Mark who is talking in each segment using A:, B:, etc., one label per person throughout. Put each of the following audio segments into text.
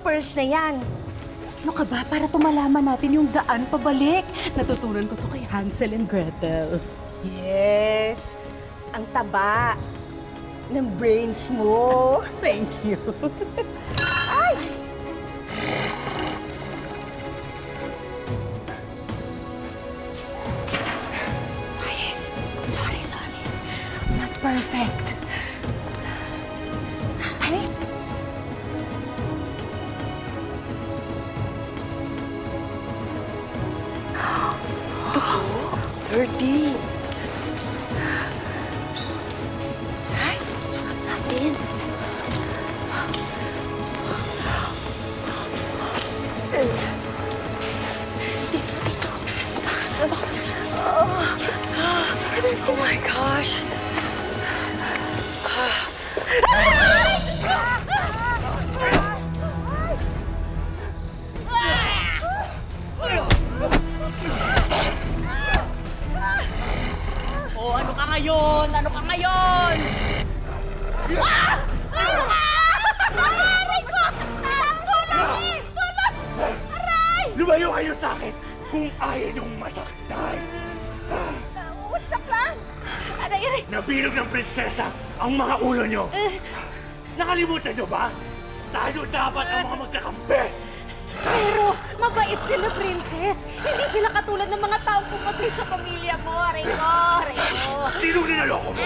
A: pearls na yan?
B: Ano ka ba? Para tumalaman natin yung daan pabalik. Natutunan ko to kay Hansel and Gretel.
A: Yes. Ang taba ng brains mo.
B: Thank you.
A: Ay! Sorry. Not perfect. Ay! 30. Ay, sukat natin. Dito. Oh my gosh.
B: Oh, ano ka ngayon? Ano ka ngayon?
C: Lumayo kayo sa akin kung ayaw niyong masaktan.
A: What's the plan?
B: Aray!
C: Nabilog ng prinsesa ang mga ulo niyo. Nakalimutan niyo ba? Tayo dapat ang mga magkakampi.
B: Pero mabait sila, Princess. Hindi sila katulad ng mga taong pumatay sa pamilya mo. Aray ko.
C: Sino ginaloko mo?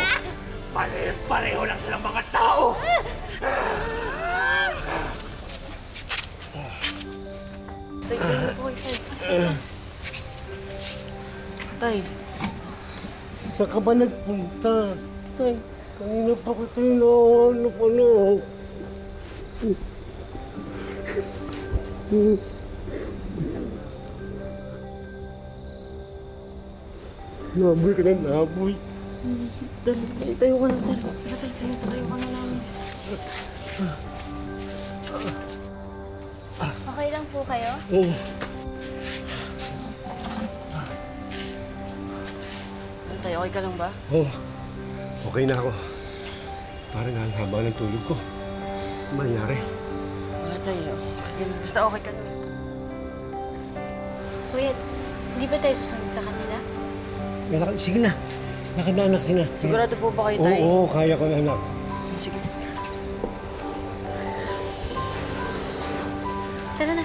C: Pare-pareho lang silang mga tao.
A: Tay,
D: Saan ka ba nagpunta? Tay, kanina pa ko tayo nahanap, anak. Naboy ka na, naboy.
A: tayo ka na, tayo ka na namin.
E: Okay lang po kayo?
D: Oo.
A: Tay, okay ka lang ba?
D: Oh, okay na ako. Parang ang haba ng tulog ko. Ano ba nangyari?
A: Wala tayo. Basta okay ka lang.
E: Kuya, di ba tayo susunod sa kanila?
D: Sige na. Lakad na, anak, sina.
A: Sigurado po ba kayo, Tay?
D: Oo, kaya ko na, anak.
A: Sige.
E: Tara na.